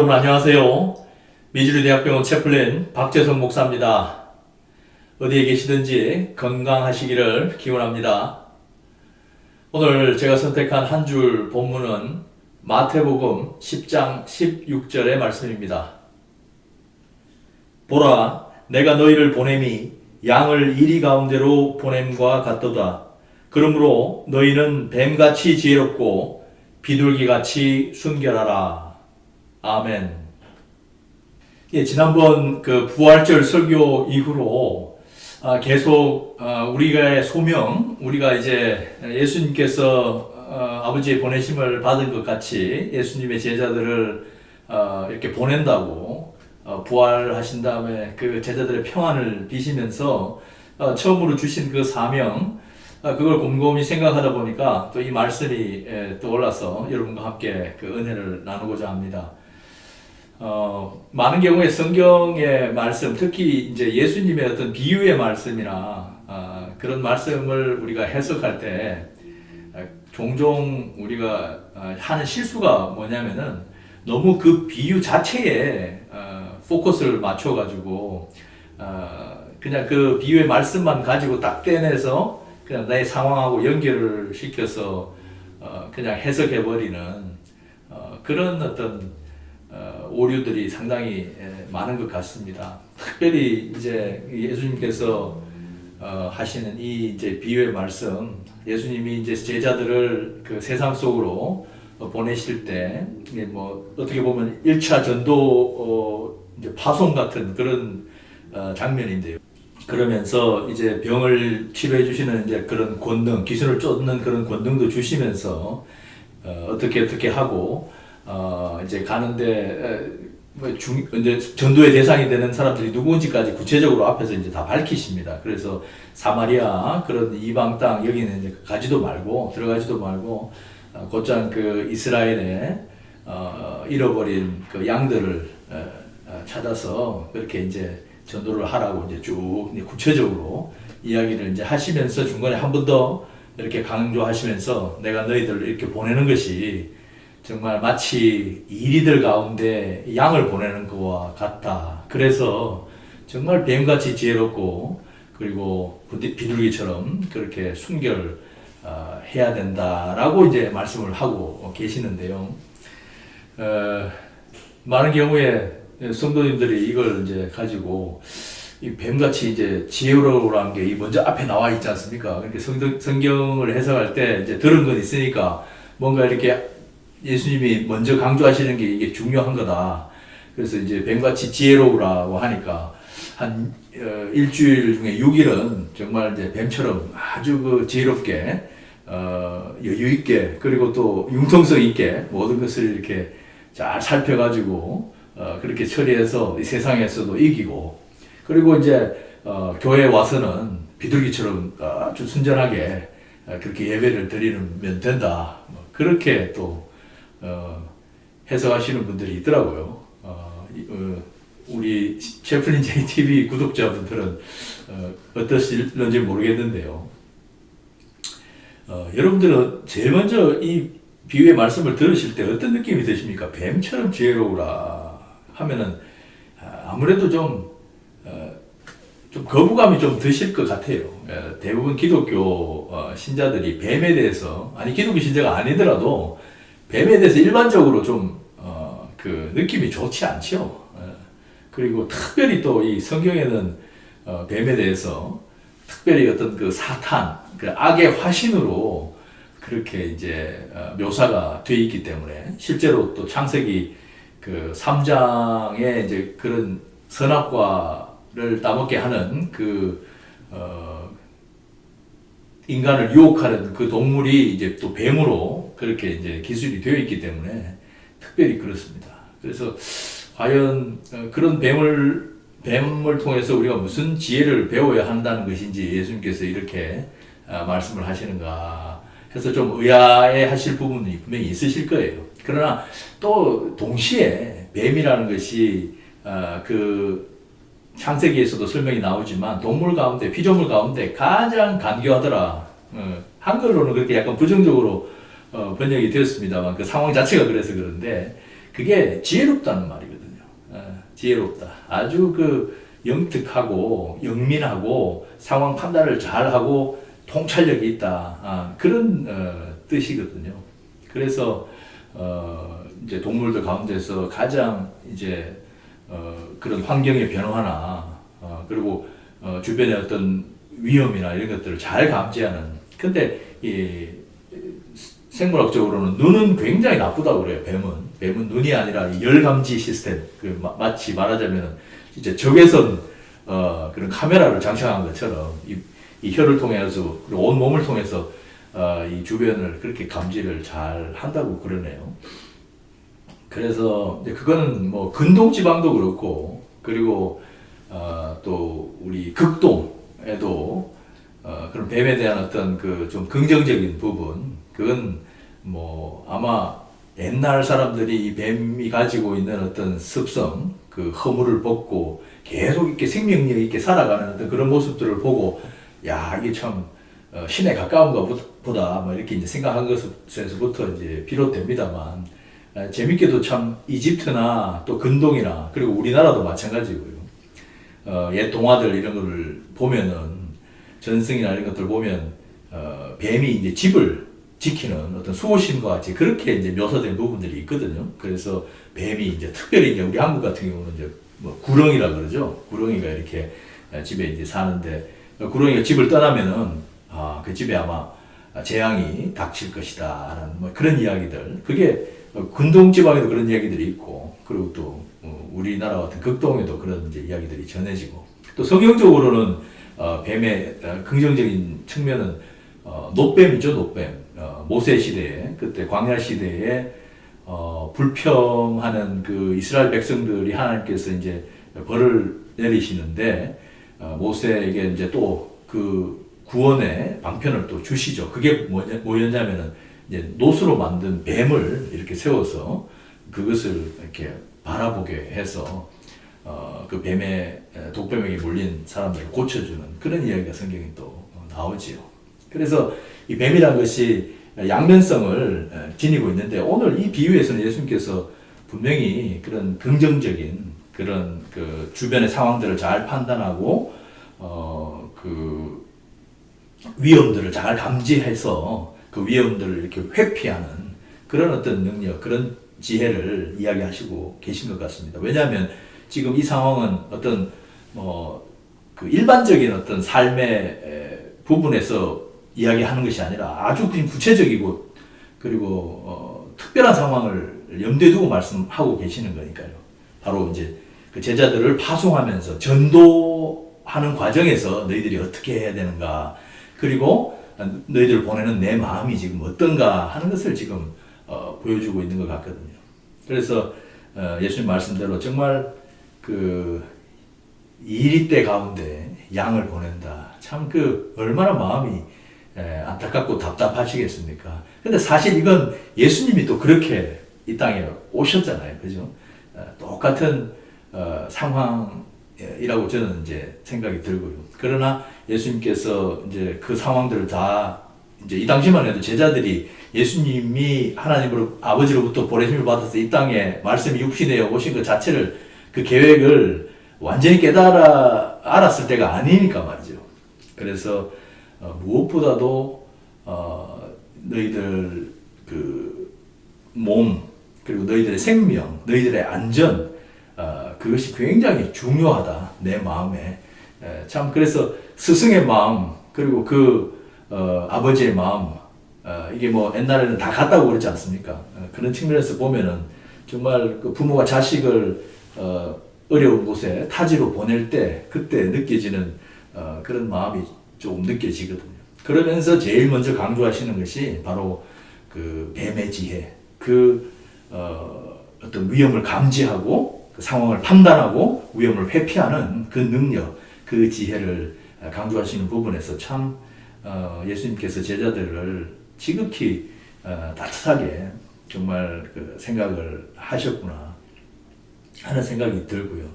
여러분 안녕하세요. 미주리대학병원 채플린 박재성 목사입니다. 어디에 계시든지 건강하시기를 기원합니다. 오늘 제가 선택한 한 줄 본문은 마태복음 10장 16절의 말씀입니다. 보라, 내가 너희를 보냄이 양을 이리 가운데로 보냄과 같도다. 그러므로 너희는 뱀같이 지혜롭고 비둘기같이 순결하라. 아멘. 지난번 그 부활절 설교 이후로 계속 우리가의 소명, 우리가 이제 예수님께서 아버지의 보내심을 받은 것 같이 예수님의 제자들을 이렇게 보낸다고 부활하신 다음에 그 제자들의 평안을 비시면서 처음으로 주신 그 사명, 그걸 곰곰이 생각하다 보니까 또 이 말씀이 떠올라서 여러분과 함께 그 은혜를 나누고자 합니다. 많은 경우에 성경의 말씀, 특히 이제 예수님의 어떤 비유의 말씀이나 그런 말씀을 우리가 해석할 때 종종 우리가 하는 실수가 뭐냐면은 너무 그 비유 자체에 포커스를 맞춰가지고 그냥 그 비유의 말씀만 가지고 딱 떼내서 그냥 내 상황하고 연결을 시켜서 그냥 해석해버리는 그런 어떤 오류들이 상당히 많은 것 같습니다. 특별히 이제 예수님께서 하시는 이 이제 비유의 말씀, 예수님이 이제 제자들을 그 세상 속으로 보내실 때, 뭐 어떻게 보면 1차 전도 이제 파송 같은 그런 장면인데요. 그러면서 이제 병을 치료해 주시는 이제 그런 권능, 기술을 쫓는 그런 권능도 주시면서 어떻게 하고 이제 가는데 이제 전도의 대상이 되는 사람들이 누구인지까지 구체적으로 앞에서 이제 다 밝히십니다. 그래서 사마리아 그런 이방 땅 여기는 이제 가지도 말고 들어가지도 말고 곧장 그 이스라엘에 잃어버린 그 양들을 찾아서 그렇게 이제 전도를 하라고 이제 쭉 구체적으로 이야기를 이제 하시면서 중간에 한 번 더 이렇게 강조하시면서 내가 너희들을 이렇게 보내는 것이 정말 마치 이리들 가운데 양을 보내는 것과 같다. 그래서 정말 뱀같이 지혜롭고 그리고 비둘기처럼 그렇게 순결 해야 된다라고 이제 말씀을 하고 계시는데요. 많은 경우에 성도님들이 이걸 이제 가지고 이 뱀같이 이제 지혜로우라는 게 먼저 앞에 나와 있지 않습니까? 그렇게 성경을 해석할 때 이제 들은 건 있으니까 뭔가 이렇게 예수님이 먼저 강조하시는 게 이게 중요한 거다. 그래서 이제 뱀같이 지혜로우라고 하니까 한 일주일 중에 6일은 정말 이제 뱀처럼 아주 그 지혜롭게 여유 있게 그리고 또 융통성 있게 모든 것을 이렇게 잘 살펴가지고 그렇게 처리해서 이 세상에서도 이기고 그리고 이제 교회에 와서는 비둘기처럼 아주 순전하게 그렇게 예배를 드리면 된다. 그렇게 또 해석하시는 분들이 있더라고요. 우리 채플린 JTV 구독자분들은 어떠실런지 모르겠는데요. 여러분들은 제일 먼저 이 비유의 말씀을 들으실 때 어떤 느낌이 드십니까? 뱀처럼 지혜로우라 하면은 아무래도 좀 거부감이 좀 드실 것 같아요. 대부분 기독교 신자들이 뱀에 대해서, 아니 기독교 신자가 아니더라도 뱀에 대해서 일반적으로 좀 그 느낌이 좋지 않죠. 그리고 특별히 또 이 성경에는 뱀에 대해서 특별히 어떤 그 사탄, 그 악의 화신으로 그렇게 이제 묘사가 되어 있기 때문에 실제로 또 창세기 그 3장에 이제 그런 선악과를 따먹게 하는 그 인간을 유혹하는 그 동물이 이제 또 뱀으로 그렇게 이제 기술이 되어 있기 때문에 특별히 그렇습니다. 그래서 과연 그런 뱀을 통해서 우리가 무슨 지혜를 배워야 한다는 것인지 예수님께서 이렇게 말씀을 하시는가 해서 좀 의아해 하실 부분이 분명히 있으실 거예요. 그러나 또 동시에 뱀이라는 것이 그 창세기에서도 설명이 나오지만 동물 가운데, 피조물 가운데 가장 간교하더라. 한글로는 그렇게 약간 부정적으로 번역이 되었습니다만 그 상황 자체가 그래서 그런데 그게 지혜롭다는 말이거든요. 지혜롭다. 아주 그 영특하고 영민하고 상황 판단을 잘하고 통찰력이 있다. 그런 뜻이거든요. 그래서 이제 동물들 가운데서 가장 이제 그런 환경의 변화나 그리고 주변의 어떤 위험이나 이런 것들을 잘 감지하는. 근데 이 생물학적으로는 눈은 굉장히 나쁘다고 그래요. 뱀은 눈이 아니라 열 감지 시스템. 마치 말하자면 이제 적외선 그런 카메라를 장착한 것처럼 이 혀를 통해서 그리고 온 몸을 통해서 이 주변을 그렇게 감지를 잘 한다고 그러네요. 그래서 그거는 뭐 근동 지방도 그렇고 그리고 또 우리 극동에도 그런 뱀에 대한 어떤 그 좀 긍정적인 부분, 그건 뭐 아마 옛날 사람들이 이 뱀이 가지고 있는 어떤 습성, 그 허물을 벗고 계속 이렇게 생명력 있게 살아가는 어떤 그런 모습들을 보고, 야, 이게 참 신에 가까운가 보다 뭐 이렇게 이제 생각한 것에서부터 이제 비롯됩니다만, 재밌게도 참 이집트나 또 근동이나 그리고 우리나라도 마찬가지고요. 옛 동화들 이런 거를 보면은, 전승이나 이런 것들 보면 뱀이 이제 집을 지키는 어떤 수호신과 같이 그렇게 이제 묘사된 부분들이 있거든요. 그래서 뱀이 이제 특별히 이제 우리 한국 같은 경우는 이제 뭐 구렁이라 그러죠. 구렁이가 이렇게 집에 이제 사는데, 구렁이가 집을 떠나면은 그 집에 아마 재앙이 닥칠 것이다 하는 뭐 그런 이야기들. 그게 근동 지방에도 그런 이야기들이 있고, 그리고 또 우리나라 같은 극동에도 그런 이제 이야기들이 전해지고, 또 성경적으로는 뱀의 긍정적인 측면은 놋뱀이죠, 놋뱀. 모세 시대에, 그때 광야 시대에 불평하는 그 이스라엘 백성들이 하나님께서 이제 벌을 내리시는데, 모세에게 이제 또 그 구원의 방편을 또 주시죠. 그게 뭐였냐면은 이제 놋으로 만든 뱀을 이렇게 세워서 그것을 이렇게 바라보게 해서 그 뱀의 독뱀에게 물린 사람들을 고쳐주는 그런 이야기가 성경에 또 나오지요. 그래서 이 뱀이라는 것이 양면성을 지니고 있는데, 오늘 이 비유에서는 예수님께서 분명히 그런 긍정적인 그런 그 주변의 상황들을 잘 판단하고 그 위험들을 잘 감지해서 그 위험들을 이렇게 회피하는 그런 어떤 능력, 그런 지혜를 이야기하시고 계신 것 같습니다. 왜냐하면 지금 이 상황은 어떤 그 일반적인 어떤 삶의 부분에서 이야기하는 것이 아니라 아주 구체적이고 그리고 특별한 상황을 염두에 두고 말씀하고 계시는 거니까요. 바로 이제 그 제자들을 파송하면서 전도하는 과정에서 너희들이 어떻게 해야 되는가, 그리고 너희들을 보내는 내 마음이 지금 어떤가 하는 것을 지금 보여주고 있는 것 같거든요. 그래서 예수님 말씀대로 정말 그 이리 때 가운데 양을 보낸다. 참 그 얼마나 마음이 안타깝고 답답하시겠습니까? 근데 사실 이건 예수님이 또 그렇게 이 땅에 오셨잖아요. 그죠? 똑같은 상황이라고 저는 이제 생각이 들고요. 그러나 예수님께서 이제 그 상황들을 다 이제 이 당시만 해도 제자들이 예수님이 하나님으로 아버지로부터 보내심을 받아서 이 땅에 말씀이 육신되어 오신 것 자체를, 그 계획을 완전히 알았을 때가 아니니까 말이죠. 그래서 무엇보다도 너희들 그 몸, 그리고 너희들의 생명, 너희들의 안전, 그것이 굉장히 중요하다, 내 마음에. 참 그래서 스승의 마음, 그리고 그 아버지의 마음, 이게 뭐 옛날에는 다 같다고 그러지 않습니까? 그런 측면에서 보면은 정말 그 부모가 자식을 어려운 곳에 타지로 보낼 때 그때 느껴지는 그런 마음이 조금 느껴지거든요. 그러면서 제일 먼저 강조하시는 것이 바로 그 뱀의 지혜, 그 어떤 위험을 감지하고 그 상황을 판단하고 위험을 회피하는 그 능력, 그 지혜를 강조하시는 부분에서 참 예수님께서 제자들을 지극히 따뜻하게 정말 그 생각을 하셨구나 하는 생각이 들고요.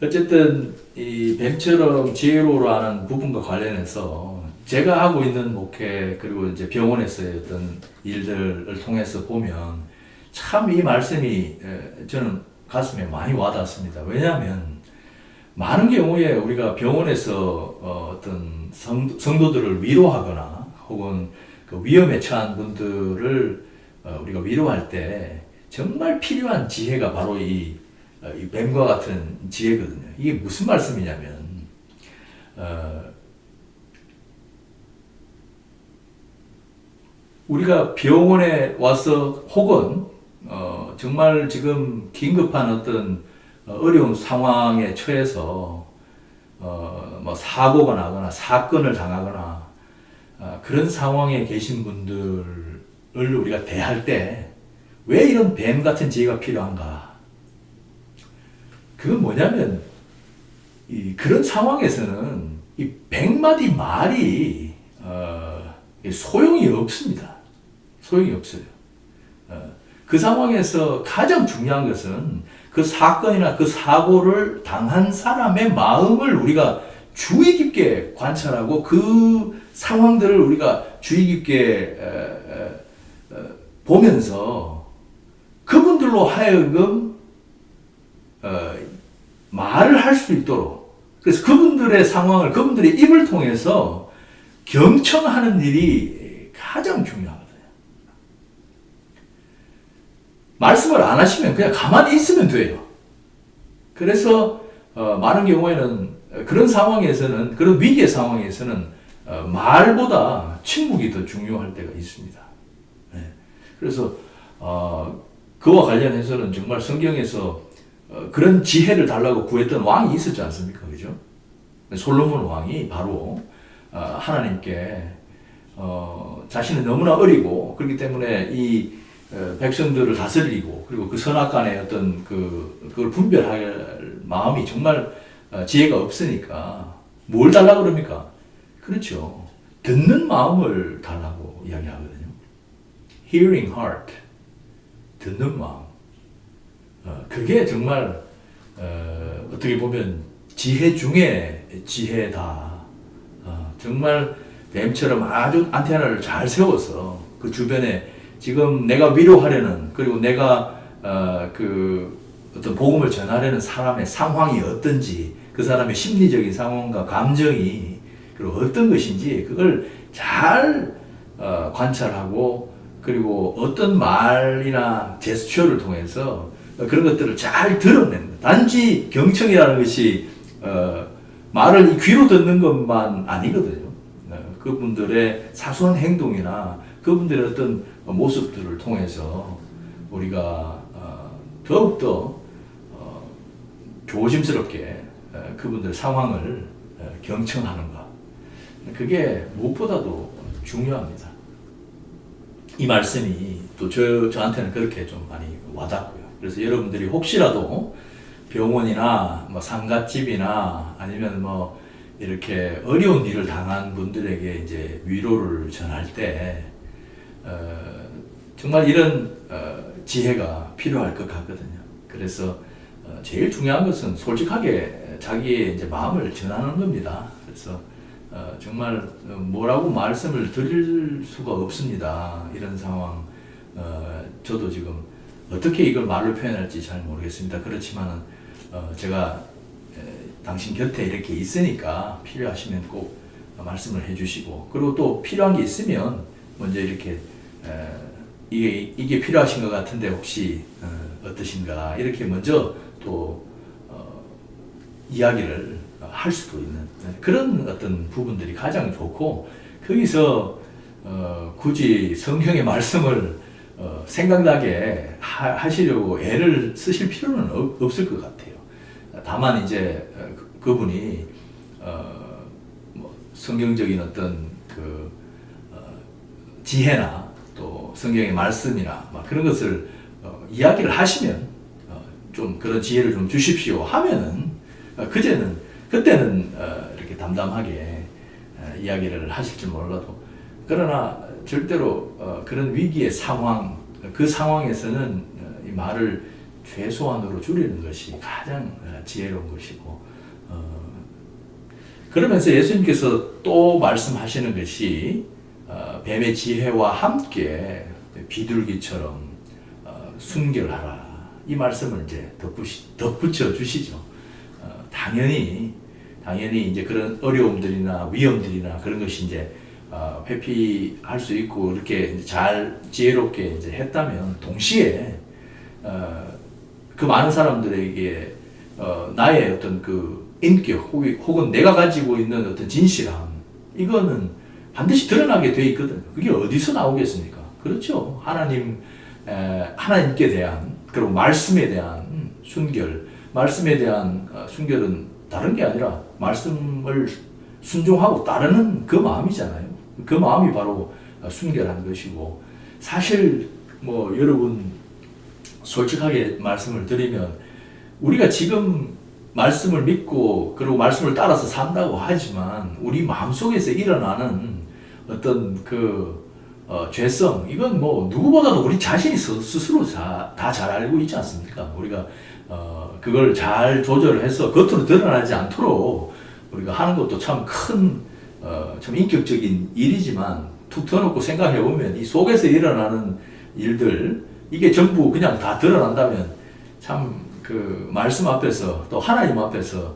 어쨌든 이 뱀처럼 지혜로우라는 부분과 관련해서 제가 하고 있는 목회, 그리고 이제 병원에서의 어떤 일들을 통해서 보면 참 이 말씀이 저는 가슴에 많이 와닿습니다. 왜냐하면 많은 경우에 우리가 병원에서 어떤 성도들을 위로하거나 혹은 그 위험에 처한 분들을 우리가 위로할 때 정말 필요한 지혜가 바로 이 뱀과 같은 지혜거든요. 이게 무슨 말씀이냐면 우리가 병원에 와서 혹은 정말 지금 긴급한 어떤 어려운 상황에 처해서 뭐 사고가 나거나 사건을 당하거나 그런 상황에 계신 분들을 우리가 대할 때 왜 이런 뱀 같은 지혜가 필요한가? 그건 뭐냐면 그런 상황에서는 이 100마디 말이 소용이 없습니다. 소용이 없어요. 그 상황에서 가장 중요한 것은 그 사건이나 그 사고를 당한 사람의 마음을 우리가 주의 깊게 관찰하고 그 상황들을 우리가 주의 깊게 보면서 그분들로 하여금 말을 할 수 있도록, 그래서 그분들의 상황을 그분들의 입을 통해서 경청하는 일이 가장 중요하거든요. 말씀을 안 하시면 그냥 가만히 있으면 돼요. 그래서 많은 경우에는 그런 상황에서는, 그런 위기의 상황에서는 말보다 침묵이 더 중요할 때가 있습니다. 네. 그래서 그와 관련해서는 정말 성경에서 그런 지혜를 달라고 구했던 왕이 있었지 않습니까? 그죠? 솔로몬 왕이 바로 하나님께 자신은 너무나 어리고 그렇기 때문에 이 백성들을 다스리고 그리고 그 선악간의 어떤 그걸 분별할 마음이 정말 지혜가 없으니까 뭘 달라고 그럽니까? 그렇죠. 듣는 마음을 달라고 이야기하거든요. Hearing heart. 듣는 마음. 그게 정말 어떻게 보면 지혜 중에 지혜다. 정말 뱀처럼 아주 안테나를 잘 세워서 그 주변에 지금 내가 위로하려는, 그리고 내가 그 어떤 복음을 전하려는 사람의 상황이 어떤지, 그 사람의 심리적인 상황과 감정이 그리고 어떤 것인지 그걸 잘 관찰하고, 그리고 어떤 말이나 제스처를 통해서 그런 것들을 잘 드러내는 것. 단지 경청이라는 것이 말을 귀로 듣는 것만 아니거든요. 그분들의 사소한 행동이나 그분들의 어떤 모습들을 통해서 우리가 더욱더 조심스럽게 그분들의 상황을 경청하는 것. 그게 무엇보다도 중요합니다. 이 말씀이 또 저한테는 그렇게 좀 많이 와닿고요. 그래서 여러분들이 혹시라도 병원이나 뭐 상갓집이나 아니면 뭐 이렇게 어려운 일을 당한 분들에게 이제 위로를 전할 때 정말 이런 지혜가 필요할 것 같거든요. 그래서 제일 중요한 것은 솔직하게 자기의 이제 마음을 전하는 겁니다. 그래서 정말 뭐라고 말씀을 드릴 수가 없습니다. 이런 상황. 저도 지금 어떻게 이걸 말로 표현할지 잘 모르겠습니다. 그렇지만은 제가 당신 곁에 이렇게 있으니까 필요하시면 꼭 말씀을 해주시고, 그리고 또 필요한 게 있으면 먼저 이렇게 이게 필요하신 것 같은데 혹시 어떠신가 이렇게 먼저 또 이야기를 할 수도 있는 그런 어떤 부분들이 가장 좋고, 거기서 굳이 성경의 말씀을 생각나게 하시려고 애를 쓰실 필요는 없을 것 같아요. 다만 이제 그분이 뭐 성경적인 어떤 그 지혜나 또 성경의 말씀이나 막 그런 것을 이야기를 하시면 좀 그런 지혜를 좀 주십시오 하면은 그때는 이렇게 담담하게 이야기를 하실지 몰라도, 그러나 절대로 그런 위기의 상황, 그 상황에서는 이 말을 최소한으로 줄이는 것이 가장 지혜로운 것이고, 그러면서 예수님께서 또 말씀하시는 것이 뱀의 지혜와 함께 비둘기처럼 순결하라. 이 말씀을 이제 덧붙여 주시죠. 당연히 이제 그런 어려움들이나 위험들이나 그런 것이 이제 회피할 수 있고 이렇게 잘 지혜롭게 이제 했다면 동시에 그 많은 사람들에게 나의 어떤 그 인격 혹은 내가 가지고 있는 어떤 진실함 이거는 반드시 드러나게 돼 있거든요. 그게 어디서 나오겠습니까? 그렇죠. 하나님께 대한 그리고 말씀에 대한 순결, 말씀에 대한 순결은 다른 게 아니라 말씀을 순종하고 따르는 그 마음이잖아요. 그 마음이 바로 순결한 것이고 사실 뭐 여러분 솔직하게 말씀을 드리면 우리가 지금 말씀을 믿고 그리고 말씀을 따라서 산다고 하지만 우리 마음속에서 일어나는 어떤 그 죄성 이건 뭐 누구보다도 우리 자신이 스스로 다 잘 알고 있지 않습니까? 우리가 그걸 잘 조절해서 겉으로 드러나지 않도록 우리가 하는 것도 참 큰 참 인격적인 일이지만 툭 터놓고 생각해 보면 이 속에서 일어나는 일들 이게 전부 그냥 다 드러난다면 참 그 말씀 앞에서 또 하나님 앞에서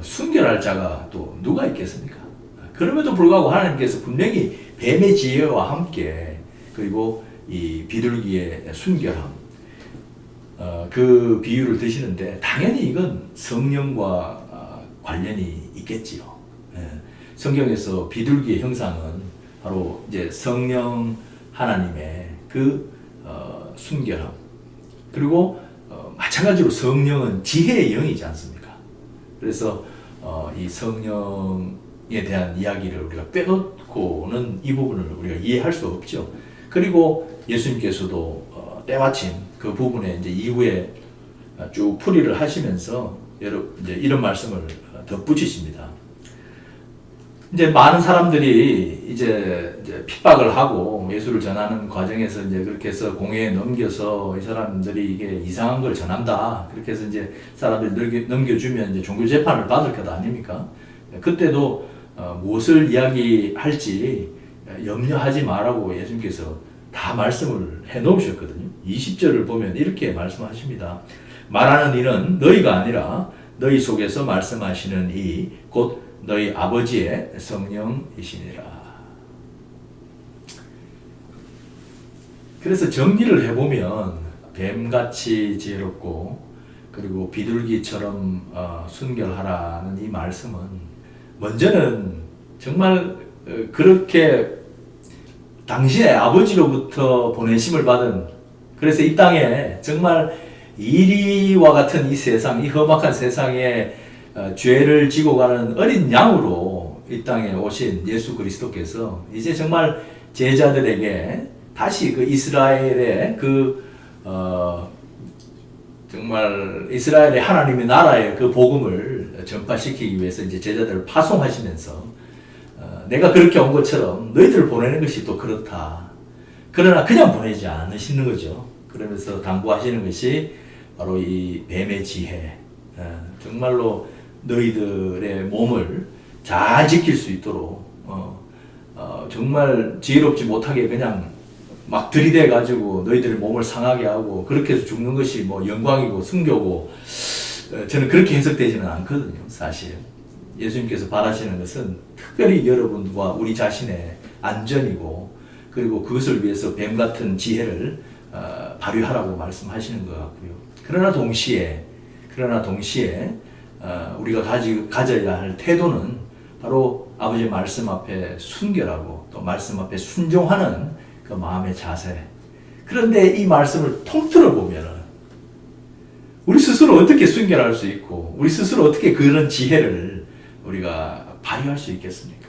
순결할 자가 또 누가 있겠습니까? 그럼에도 불구하고 하나님께서 분명히 뱀의 지혜와 함께 그리고 이 비둘기의 순결함 그 비유를 드시는데 당연히 이건 성령과 관련이 있겠지요. 성경에서 비둘기의 형상은 바로 이제 성령 하나님의 그 순결함 그리고 마찬가지로 성령은 지혜의 영이지 않습니까? 그래서 이 성령에 대한 이야기를 우리가 빼놓고는 이 부분을 우리가 이해할 수 없죠. 그리고 예수님께서도 때마침 그 부분에 이제 이후에 쭉 풀이를 하시면서 이제 이런 말씀을 덧붙이십니다. 이제 많은 사람들이 이제 핍박을 하고 예수를 전하는 과정에서 이제 그렇게 해서 공회에 넘겨서 이 사람들이 이게 이상한 걸 전한다. 그렇게 해서 이제 사람들이 넘겨주면 이제 종교 재판을 받을 것 아닙니까? 그때도 무엇을 이야기할지 염려하지 말라고 예수님께서 다 말씀을 해 놓으셨거든요. 20절을 보면 이렇게 말씀하십니다. 말하는 이는 너희가 아니라 너희 속에서 말씀하시는 이 곧 너희 아버지의 성령이시니라. 그래서 정리를 해보면 뱀같이 지혜롭고 그리고 비둘기처럼 순결하라는 이 말씀은 먼저는 정말 그렇게 당신의 아버지로부터 보내심을 받은 그래서 이 땅에 정말 이리와 같은 이 세상, 이 험악한 세상에 죄를 지고 가는 어린 양으로 이 땅에 오신 예수 그리스도께서 이제 정말 제자들에게 다시 그 이스라엘의 정말 이스라엘의 하나님의 나라의 그 복음을 전파시키기 위해서 이제 제자들을 파송하시면서 내가 그렇게 온 것처럼 너희들을 보내는 것이 또 그렇다. 그러나 그냥 보내지 않으시는 거죠. 그러면서 당부하시는 것이 바로 이 뱀의 지혜. 정말로 너희들의 몸을 잘 지킬 수 있도록 정말 지혜롭지 못하게 그냥 막 들이대 가지고 너희들의 몸을 상하게 하고 그렇게 해서 죽는 것이 뭐 영광이고 순교고 저는 그렇게 해석되지는 않거든요. 사실 예수님께서 바라시는 것은 특별히 여러분과 우리 자신의 안전이고 그리고 그것을 위해서 뱀 같은 지혜를 발휘하라고 말씀하시는 것 같고요. 그러나 동시에 우리가 가져야 할 태도는 바로 아버지의 말씀 앞에 순결하고 또 말씀 앞에 순종하는 그 마음의 자세. 그런데 이 말씀을 통틀어 보면은 우리 스스로 어떻게 순결할 수 있고 우리 스스로 어떻게 그런 지혜를 우리가 발휘할 수 있겠습니까?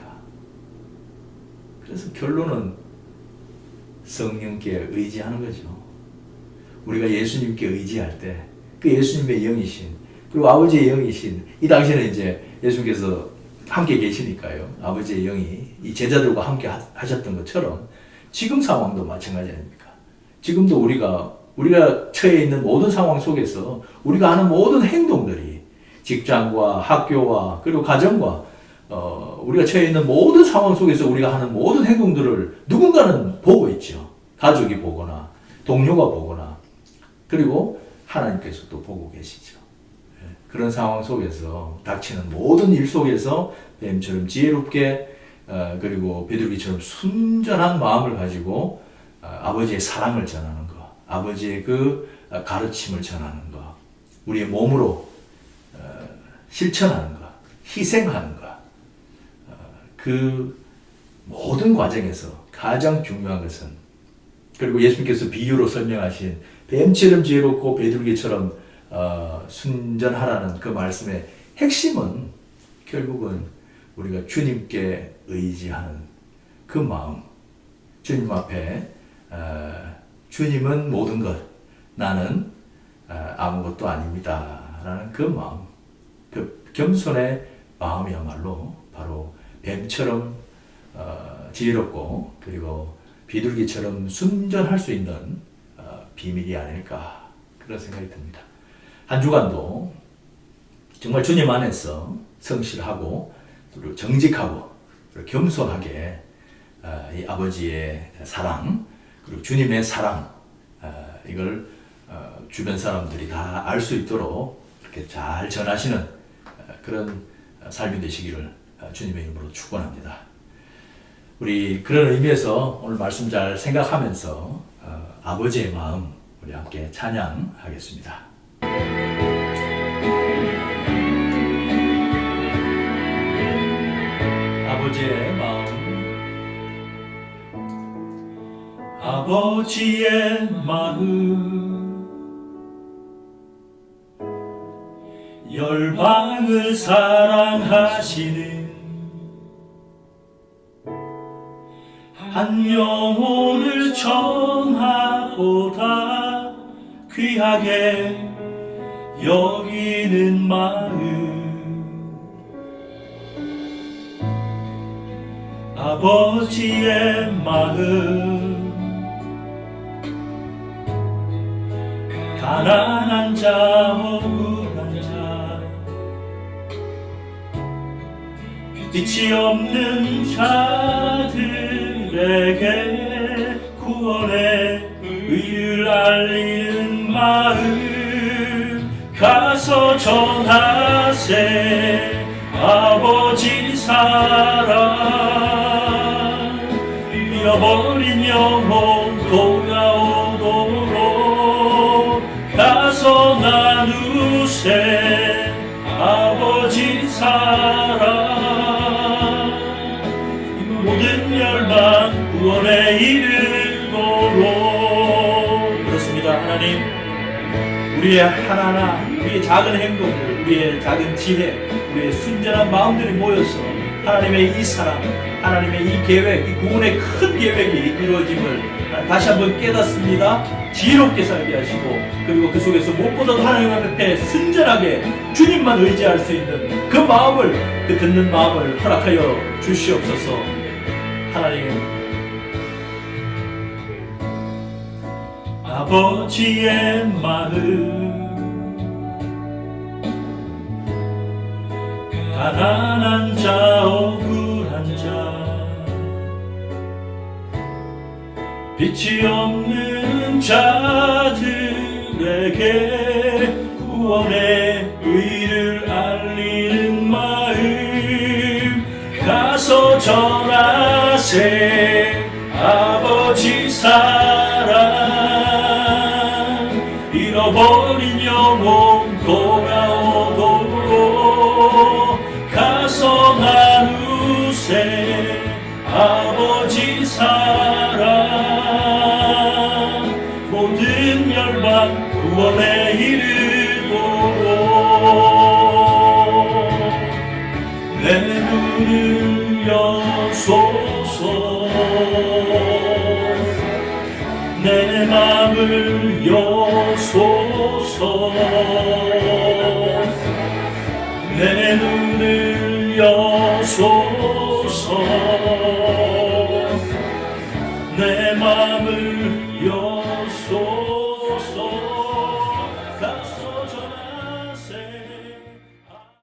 그래서 결론은 성령께 의지하는 거죠. 우리가 예수님께 의지할 때 그 예수님의 영이신 그리고 아버지의 영이신 이 당시에는 이제 예수님께서 함께 계시니까요. 아버지의 영이 이 제자들과 함께 하셨던 것처럼 지금 상황도 마찬가지 아닙니까? 지금도 우리가 처해 있는 모든 상황 속에서 우리가 하는 모든 행동들이 직장과 학교와 그리고 가정과 우리가 처해 있는 모든 상황 속에서 우리가 하는 모든 행동들을 누군가는 보고 있죠. 가족이 보거나 동료가 보거나 그리고 하나님께서 또 보고 계시죠. 그런 상황 속에서 닥치는 모든 일 속에서 뱀처럼 지혜롭게 그리고 비둘기처럼 순전한 마음을 가지고 아버지의 사랑을 전하는 것, 아버지의 그 가르침을 전하는 것, 우리의 몸으로 실천하는 것, 희생하는 것, 그 모든 과정에서 가장 중요한 것은, 그리고 예수님께서 비유로 설명하신 뱀처럼 지혜롭고 비둘기처럼 순전하라는 그 말씀의 핵심은 결국은 우리가 주님께 의지하는 그 마음, 주님 앞에 주님은 모든 것, 나는 아무것도 아닙니다 라는 그 마음, 그 겸손의 마음이야말로 바로 뱀처럼 지혜롭고 그리고 비둘기처럼 순전할 수 있는 비밀이 아닐까, 그런 생각이 듭니다. 한 주간도 정말 주님 안에서 성실하고 그리고 정직하고 그리고 겸손하게 이 아버지의 사랑 그리고 주님의 사랑, 이걸 주변 사람들이 다 알 수 있도록 이렇게 잘 전하시는 그런 삶이 되시기를 주님의 이름으로 축원합니다. 우리 그런 의미에서 오늘 말씀 잘 생각하면서 아버지의 마음 우리 함께 찬양하겠습니다. 아버지의 마음, 아버지의 마음, 열방을 사랑하시는 한 영혼을 천하보다 귀하게 여기는 마음, 아버지의 마음, 가난한 자 억울한 자 빛이 없는 자들에게 구원의 의를 알리는 마음, 가서 전하세 아버지 사랑, 잃어버린 영혼 돌아오도록 가서 나누세 아버지 사랑, 모든 열방 구원에 이르도록. 그렇습니다. 하나님, 우리의 하나하나, 우리의 작은 행동들, 우리의 작은 지혜, 우리의 순전한 마음들이 모여서 하나님의 이 사랑, 하나님의 이 계획, 이 구원의 큰 계획이 이루어짐을 다시 한번 깨닫습니다. 지혜롭게 살게 하시고, 그리고 그 속에서 무엇보다도 하나님 앞에 순전하게 주님만 의지할 수 있는 그 마음을, 그 듣는 마음을 허락하여 주시옵소서. 하나님, 아버지의 마음, 가난한 자 억울한 자 빛이 없는 자들에게 구원의 의를 알리는 마음, 가서 전하세 아버지 사랑, 잃어버린 영혼 돌아오도록 가서 나누세 아버지 사랑, 모든 열방 구원에 이르도록 내 눈을 여소서, 내 맘을 여소서, 내 눈을 여소서,